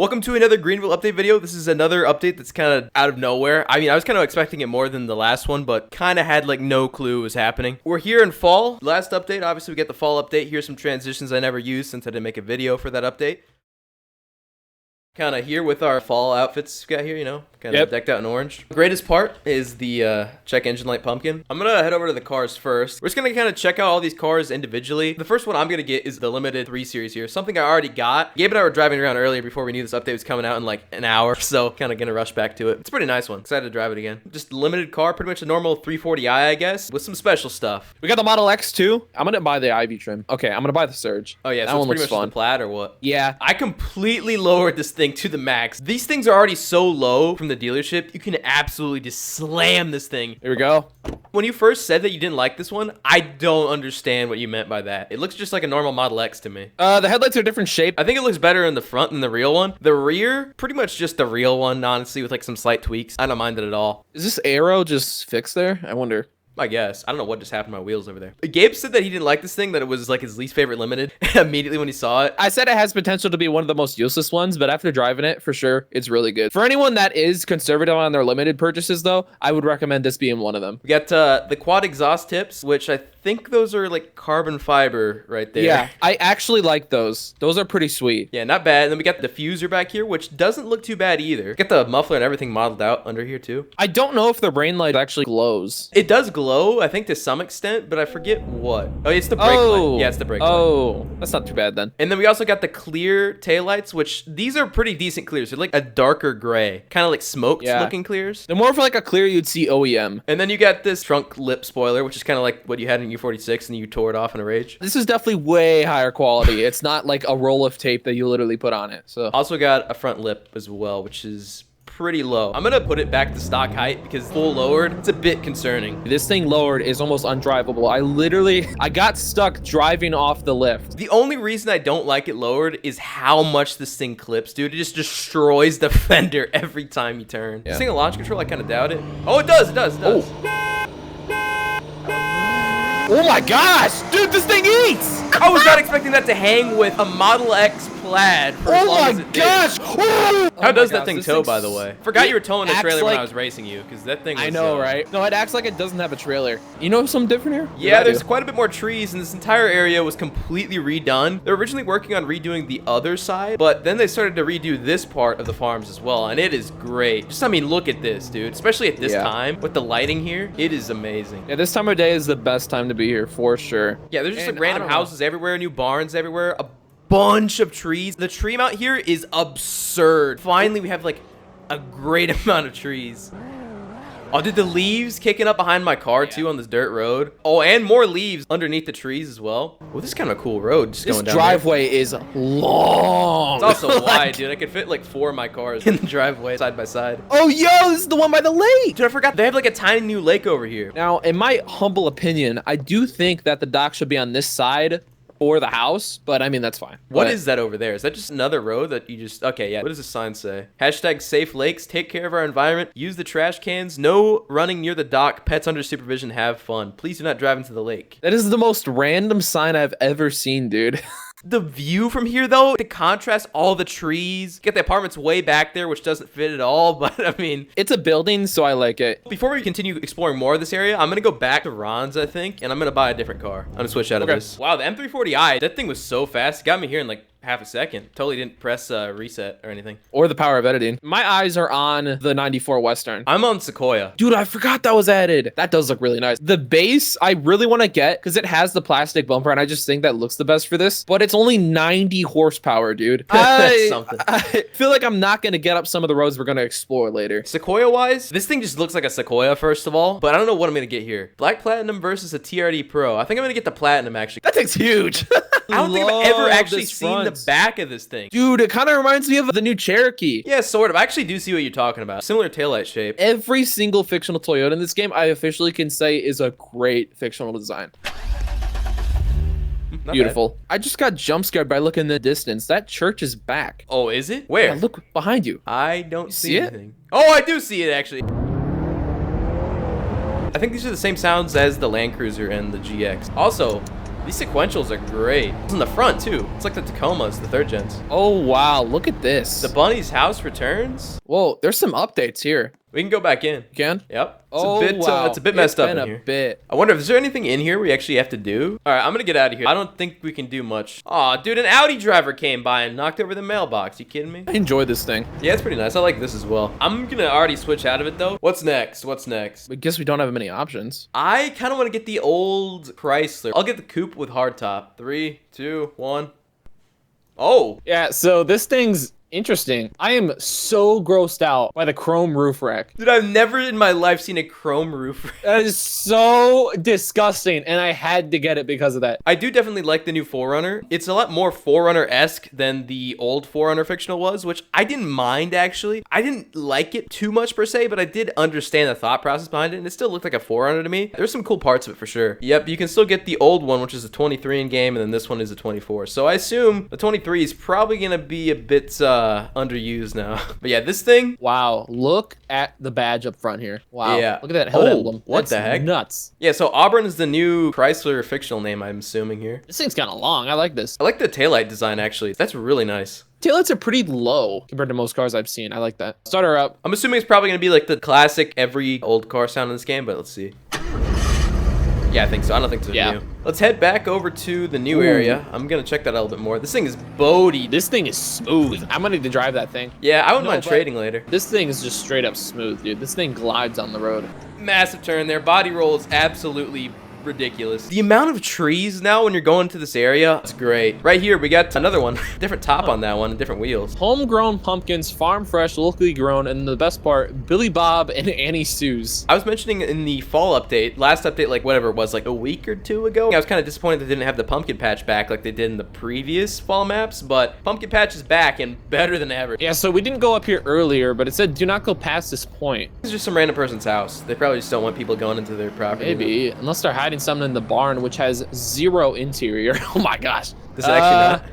Welcome to another Greenville update video. This is another update that's kind of out of nowhere. I mean, I was kind of expecting it more than the last one, but kind of had like no clue it was happening. We're here in fall. Last update, obviously we get the fall update. Here's some transitions I never used since I didn't make a video for that update. Kind of here with our fall outfits we got here, you know, kind of decked out in orange. The greatest part is the check engine light pumpkin. I'm gonna head over to the cars first. We're just gonna kind of check out all these cars individually. The first one I'm gonna get is the limited 3 series here, something I already got. Gabe and I were driving around earlier before we knew this update was coming out in like an hour, so kind of gonna rush back to it. It's a pretty nice one. Excited to drive it again. Just limited car, pretty much a normal 340i, I guess, with some special stuff. We got the Model X too. I'm gonna buy the Ivy trim. Okay, I'm gonna buy the Surge. Oh yeah, that so one it's pretty looks much fun. the plaid or what? Yeah. I completely lowered this thing to the max. These things are already so low from the dealership, you can absolutely just slam this thing. Here we go. When you first said that you didn't like this one, I don't understand what you meant by that. It looks just like a normal Model X to me. The headlights are a different shape. I think it looks better in the front than the real one. The rear, pretty much just the real one, honestly, with like some slight tweaks. I don't mind it at all. Is this arrow just fixed there? I wonder. I guess. I don't know what just happened to my wheels over there. Gabe said that he didn't like this thing, that it was like his least favorite limited immediately when he saw it. I said it has potential to be one of the most useless ones, but after driving it, for sure, it's really good. For anyone that is conservative on their limited purchases, though, I would recommend this being one of them. We got the quad exhaust tips, which I think those are like carbon fiber right there. Yeah, I actually like those. Those are pretty sweet. Yeah, not bad. And then we got the diffuser back here, which doesn't look too bad either. Got the muffler and everything modeled out under here too. I don't know if the rain light actually glows. It does glow, I think, to some extent, but I forget what. Oh, it's the brake light. Yeah, it's the brake light. Oh, that's not too bad then. And then we also got the clear taillights, which these are pretty decent clears. They're like a darker gray, kind of like smoked looking clears. They're more of like a clear you'd see OEM. And then you got this trunk lip spoiler, which is kind of like what you had in U46 and you tore it off in a rage. This is definitely way higher quality. It's not like a roll of tape that you literally put on it. So also got a front lip as well, which is pretty low. I'm gonna put it back to stock height because full lowered, it's a bit concerning. This thing lowered is almost undrivable. I got stuck driving off the lift. The only reason I don't like it lowered is how much this thing clips, dude. It just destroys the fender every time you turn. This thing a launch control, I kind of doubt it. Oh, it does, it does, it does. Oh my gosh, dude, this thing eats! I was not expecting that to hang with a Model X plaid for as long as it did. How does that thing tow, by the way? Forgot you were towing a trailer when I was racing you, because that thing was... I know, right? No, it acts like it doesn't have a trailer. You know something different here? Yeah, there's quite a bit more trees, and this entire area was completely redone. They were originally working on redoing the other side, but then they started to redo this part of the farms as well, and it is great. Just, I mean, look at this, dude. Especially at this time, with the lighting here, it is amazing. Yeah, this time of day is the best time to be here, for sure. Yeah, there's just like random houses everywhere, new barns everywhere, a bunch of trees. The tree amount here is absurd. Finally, we have like a great amount of trees. Oh, dude, the leaves kicking up behind my car too on this dirt road. Oh, and more leaves underneath the trees as well. Well, this is kind of a cool road just going down there. This driveway is long. It's also wide, dude. I could fit like 4 of my cars in the driveway side by side. Oh, yo, this is the one by the lake. Dude, I forgot. They have like a tiny new lake over here. Now, in my humble opinion, I do think that the dock should be on this side or the house, but I mean, that's fine. What is that over there? Is that just another road that you just... Okay, yeah. What does the sign say? Hashtag safe lakes. Take care of our environment. Use the trash cans. No running near the dock. Pets under supervision. Have fun. Please do not drive into the lake. That is the most random sign I've ever seen, dude. The view from here, though, to contrast all the trees. Get the apartments way back there, which doesn't fit at all, but I mean... It's a building, so I like it. Before we continue exploring more of this area, I'm going to go back to Ron's, I think, and I'm going to buy a different car. I'm going to switch out of this. Wow, the M340i, that thing was so fast. It got me here in like half a second. Totally didn't press reset or anything. Or the power of editing. My eyes are on the 94 Western. I'm on Sequoia. Dude, I forgot that was added. That does look really nice. The base, I really want to get because it has the plastic bumper, and I just think that looks the best for this. But it's only 90 horsepower, dude. That's something. I feel like I'm not going to get up some of the roads we're going to explore later. Sequoia-wise, this thing just looks like a Sequoia, first of all. But I don't know what I'm going to get here. Black Platinum versus a TRD Pro. I think I'm going to get the Platinum, actually. That thing's huge. I don't think I've ever actually seen the back of this thing. Dude, it kind of reminds me of the new Cherokee. Yeah, sort of. I actually do see what you're talking about. Similar taillight shape. Every single fictional Toyota in this game, I officially can say is a great fictional design. Beautiful. I just got jump scared by looking in the distance. That church is back. Oh, is it? Where? Yeah, look behind you. I don't see anything. Oh, I do see it, actually. I think these are the same sounds as the Land Cruiser and the GX. Also, These sequentials are great. It's in the front too. It's like the Tacomas, the 3rd gens. Oh, wow. Look at this. The bunny's house returns. Whoa, there's some updates here. We can go back in. You can? Yep. Oh, wow. It's a bit messed up in here. Bit. I wonder if there anything in here we actually have to do. All right, I'm gonna get out of here. I don't think we can do much. Aw, dude, an Audi driver came by and knocked over the mailbox. You kidding me? I enjoy this thing. Yeah, it's pretty nice. I like this as well. I'm gonna already switch out of it though. What's next? What's next? I guess we don't have many options. I kind of want to get the old Chrysler. I'll get the coupe with hardtop. 3, 2, 1. Oh. Yeah, so this thing's interesting. I am so grossed out by the chrome roof rack. Dude, I've never in my life seen a chrome roof. That is so disgusting, and I had to get it because of that. I do definitely like the new 4Runner. It's a lot more 4Runner-esque than the old 4Runner fictional was, which I didn't mind, actually. I didn't like it too much, per se, but I did understand the thought process behind it, and it still looked like a 4Runner to me. There's some cool parts of it, for sure. Yep, you can still get the old one, which is a 23 in-game, and then this one is a 24. So I assume the 23 is probably going to be a bit, underused now. But yeah, this thing. Wow, look at the badge up front here. Wow, Yeah. look at that helmet emblem. What That's the heck? nuts. Yeah, so Auburn is the new Chrysler fictional name, I'm assuming here. This thing's kind of long. I like this. I like the taillight design, actually. That's really nice. Taillights are pretty low compared to most cars I've seen. I like that. Start her up. I'm assuming it's probably going to be like the classic every old car sound in this game, but let's see. Yeah, I think so. I don't think it's Yeah. new. Let's head back over to the new area. I'm going to check that out a little bit more. This thing is boaty. This thing is smooth. I'm gonna need to drive that thing. Yeah, I wouldn't No, mind but- trading later. This thing is just straight up smooth, dude. This thing glides on the road. Massive turn there. Body roll is absolutely ridiculous. The amount of trees now when you're going to this area, it's great. Right here, we got another one. Different top on that one and different wheels. Homegrown pumpkins, farm fresh, locally grown, and the best part, Billy Bob and Annie Sue's. I was mentioning in the fall update, last update, like whatever it was, like a week or 2 ago, I was kind of disappointed they didn't have the pumpkin patch back like they did in the previous fall maps, but pumpkin patch is back and better than ever. Yeah, so we didn't go up here earlier, but it said do not go past this point. It's just some random person's house. They probably just don't want people going into their property. Maybe, unless they're hiding something in the barn, which has 0 interior. Oh my gosh. This is actually not.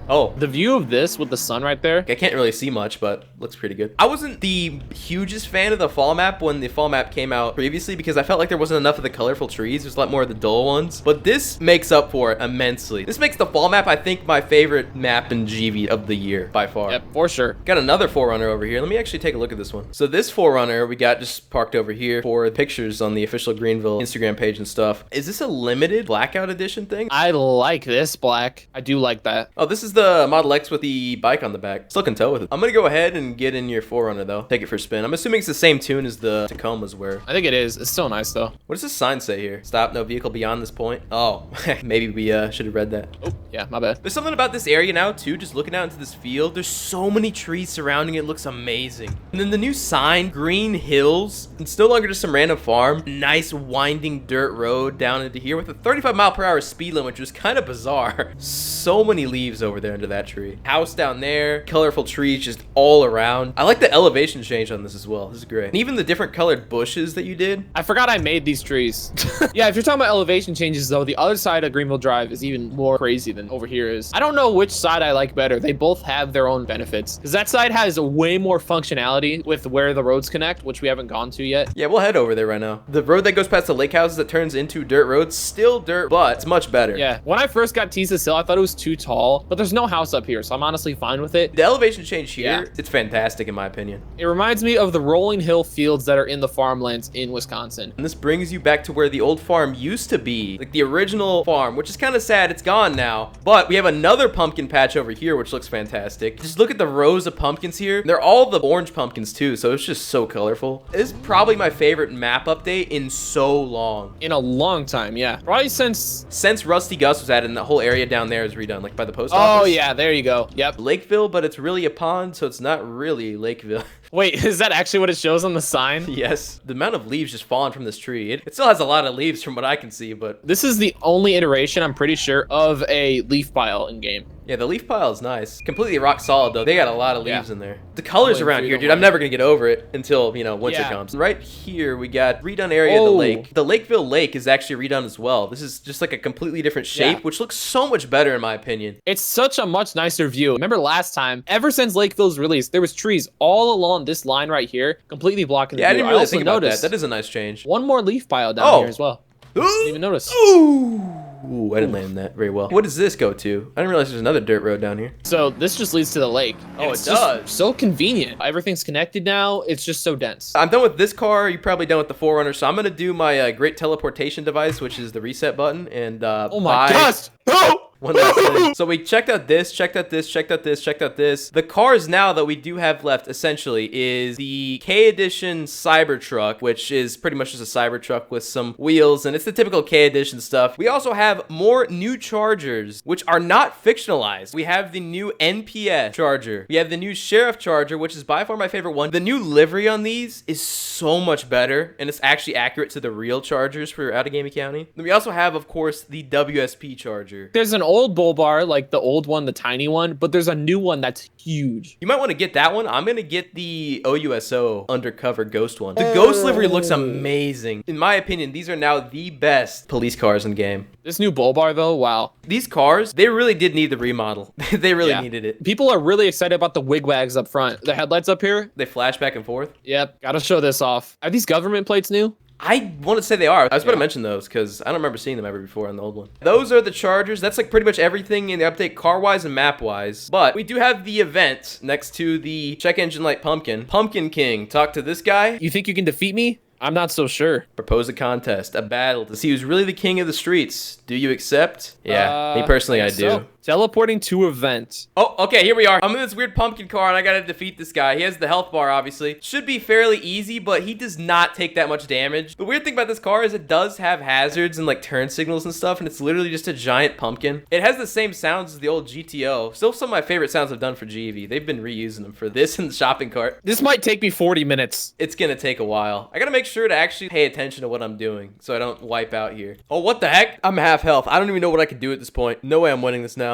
Oh. The view of this with the sun right there. I can't really see much, but looks pretty good. I wasn't the hugest fan of the fall map when the fall map came out previously because I felt like there wasn't enough of the colorful trees. There's a lot more of the dull ones, but this makes up for it immensely. This makes the fall map, I think, my favorite map in GV of the year by far. Yep, for sure. Got another 4Runner over here. Let me actually take a look at this one. So this 4Runner we got just parked over here for pictures on the official Greenville Instagram page and stuff. Is this a limited blackout edition thing? I like this black. I do like that. Oh, this is the Model X with the bike on the back. Still can tow with it. I'm gonna go ahead and get in your 4Runner though. Take it for a spin. I'm assuming it's the same tune as the Tacomas were. I think it is. It's still nice though. What does this sign say here? Stop, no vehicle beyond this point. Oh, maybe we should have read that. Oh, yeah, my bad. There's something about this area now too, just looking out into this field. There's so many trees surrounding it. It looks amazing. And then the new sign, Green Hills. It's no longer just some random farm. Nice winding dirt road down into here with a 35-mile-per-hour speed limit, which was kind of bizarre. So many leaves over there under that tree. House down there, colorful trees just all around. I like the elevation change on this as well. This is great. And even the different colored bushes that you did. I forgot I made these trees. Yeah, if you're talking about elevation changes though, the other side of Greenville Drive is even more crazy than over here is. I don't know which side I like better. They both have their own benefits. Because that side has way more functionality with where the roads connect, which we haven't gone to yet. Yeah, we'll head over there right now. The road that goes past the lake houses that turns into dirt roads, still dirt, but it's much better. Yeah, when I first got Teasa's Hill, I thought it was too tall, but there's no house up here, so I'm honestly fine with it. The elevation change here, Yeah. it's fantastic in my opinion. It reminds me of the rolling hill fields that are in the farmlands in Wisconsin. And this brings you back to where the old farm used to be, like the original farm, which is kind of sad. It's gone now, but we have another pumpkin patch over here, which looks fantastic. Just look at the rows of pumpkins here. They're all the orange pumpkins too, so it's just so colorful. This is probably my favorite map update in so long. In a long time, yeah. Probably since... Since Rusty Gus was added and the whole area down there is redone, like by the post office. Oh, yeah, there you go. Yep. Lakeville, but it's really a pond, so it's not really Lakeville. Wait, is that actually what it shows on the sign? Yes. The amount of leaves just falling from this tree. It still has a lot of leaves from what I can see, but... This is the only iteration, I'm pretty sure, of a leaf pile in game. Yeah, the leaf pile is nice. Completely rock solid, though. They got a lot of leaves Yeah. in there. The colors Going around through here, the dude, I'm light. never going to get over it until, you know, winter Yeah. comes. Right here, we got redone area of the Oh. lake. The Lakeville Lake is actually redone as well. This is just like a completely different shape, Yeah. which looks so much better in my opinion. It's such a much nicer view. Remember last time, ever since Lakeville's release, there was trees all along this line right here, completely blocking the Yeah, I view. didn't really also think about that. noticed That is a nice change. one more leaf pile down Oh. here as well. Ooh! Didn't even notice. Ooh! Ooh, I didn't land that very well. What does this go to? I didn't realize there's another dirt road down here. So this just leads to the lake. Oh, It's it just does. so convenient. Everything's connected now. It's just so dense. I'm done with this car. You're probably done with the Forerunner. So I'm going to do my great teleportation device, which is the reset button. And Oh my buy gosh! Oh! one last thing. So we checked out this, checked out this, checked out this, checked out this. The cars now that we do have left, essentially, is the K Edition Cybertruck, which is pretty much just a Cybertruck with some wheels, and it's the typical K Edition stuff. We also have more new Chargers, which are not fictionalized. We have the new NPS Charger. We have the new Sheriff Charger, which is by far my favorite one. The new livery on these is so much better, and it's actually accurate to the real Chargers for Outagamie County. Then we also have, of course, the WSP Charger. There's an old bull bar, like the old one, the tiny one, but there's a new one that's huge. You might want to get that one. I'm going to get the OUSO undercover ghost one. The ghost livery looks amazing. In my opinion, these are now the best police cars in the game. This new bull bar, though, wow. These cars, they really did need the remodel. They really needed it. People are really excited about the wigwags up front. The headlights up here. They flash back and forth. Yep, gotta show this off. Are these government plates new? I want to say they are. I was about to mention those because I don't remember seeing them ever before on the old one. Those are the Chargers. That's like pretty much everything in the update car-wise and map-wise. But we do have the event next to the check engine light pumpkin. Pumpkin King. Talk to this guy. You think you can defeat me? I'm not so sure. Propose a contest, a battle to see who's really the king of the streets. Do you accept? Yeah, me personally, I do. So. Teleporting to event. Oh, okay, here we are. I'm in this weird pumpkin car, and I gotta defeat this guy. He has the health bar, obviously. Should be fairly easy, but he does not take that much damage. The weird thing about this car is it does have hazards and, like, turn signals and stuff, and it's literally just a giant pumpkin. It has the same sounds as the old GTO. Still some of my favorite sounds I've done for GV. They've been reusing them for this and the shopping cart. This might take me 40 minutes. It's gonna take a while. I gotta make sure to actually pay attention to what I'm doing so I don't wipe out here. Oh, what the heck? I'm half health. I don't even know what I can do at this point. No way I'm winning this now.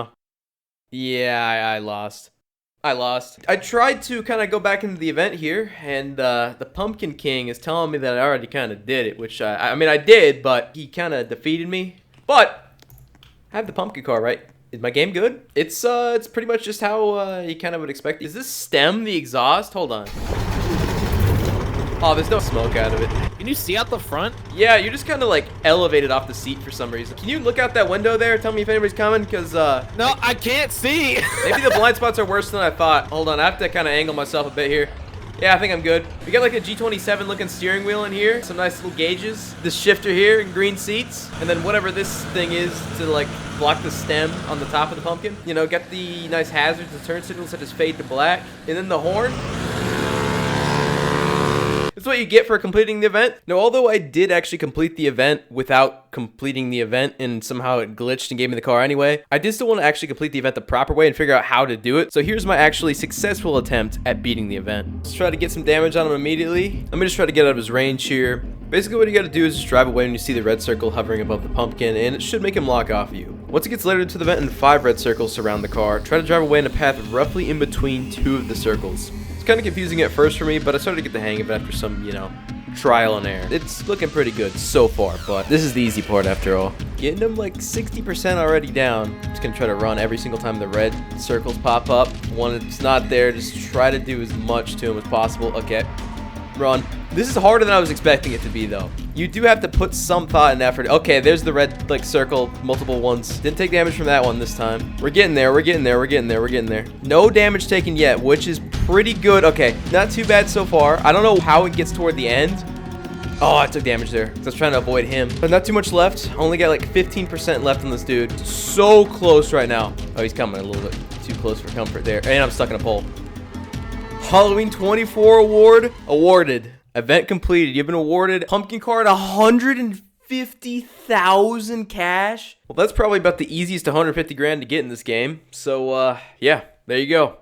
Yeah, I lost. I tried to kind of go back into the event here, and the Pumpkin King is telling me that I already kind of did it, which, I mean, I did, but he kind of defeated me. But I have the pumpkin car, right? Is my game good? It's pretty much just how you kind of would expect. Is this stem the exhaust? Hold on. Oh, there's no smoke out of it. Can you see out the front? Yeah, you're just kind of like elevated off the seat for some reason. Can you look out that window there? Tell me if anybody's coming, because No, I can't see. maybe the blind spots are worse than I thought. Hold on, I have to kind of angle myself a bit here. Yeah, I think I'm good. We got like a G27 looking steering wheel in here. Some nice little gauges. This shifter here and green seats. And then whatever this thing is to like block the stem on the top of the pumpkin. You know, got the nice hazards and turn signals such as fade to black. And then the horn. That's what you get for completing the event. Now, although I did actually complete the event without completing the event and somehow it glitched and gave me the car anyway, I did still want to actually complete the event the proper way and figure out how to do it. So here's my actually successful attempt at beating the event. Let's try to get some damage on him immediately. Let me just try to get out of his range here. Basically, what you got to do is just drive away when you see the red circle hovering above the pumpkin, and it should make him lock off you. Once it gets later into the event and 5 red circles surround the car, try to drive away in a path roughly in between 2 of the circles. It's kind of confusing at first for me, but I started to get the hang of it after some, you know, trial and error. It's looking pretty good so far, but this is the easy part after all. Getting them like 60% already down. Just gonna try to run every single time the red circles pop up. When it's not there, just try to do as much to them as possible. Okay, run. This is harder than I was expecting it to be, though. You do have to put some thought and effort. Okay, there's the red, like, circle, multiple ones. Didn't take damage from that one this time. We're getting there, we're getting there, we're getting there, we're getting there. No damage taken yet, which is pretty good. Okay, not too bad so far. I don't know how it gets toward the end. Oh, I took damage there because I was trying to avoid him. But not too much left. Only got like 15% left on this dude. So close right now. Oh, he's coming a little bit too close for comfort there. And I'm stuck in a pole. Halloween 24 award awarded. Event completed. You've been awarded pumpkin card 150,000 cash. Well, that's probably about the easiest 150 grand to get in this game. So, yeah, there you go.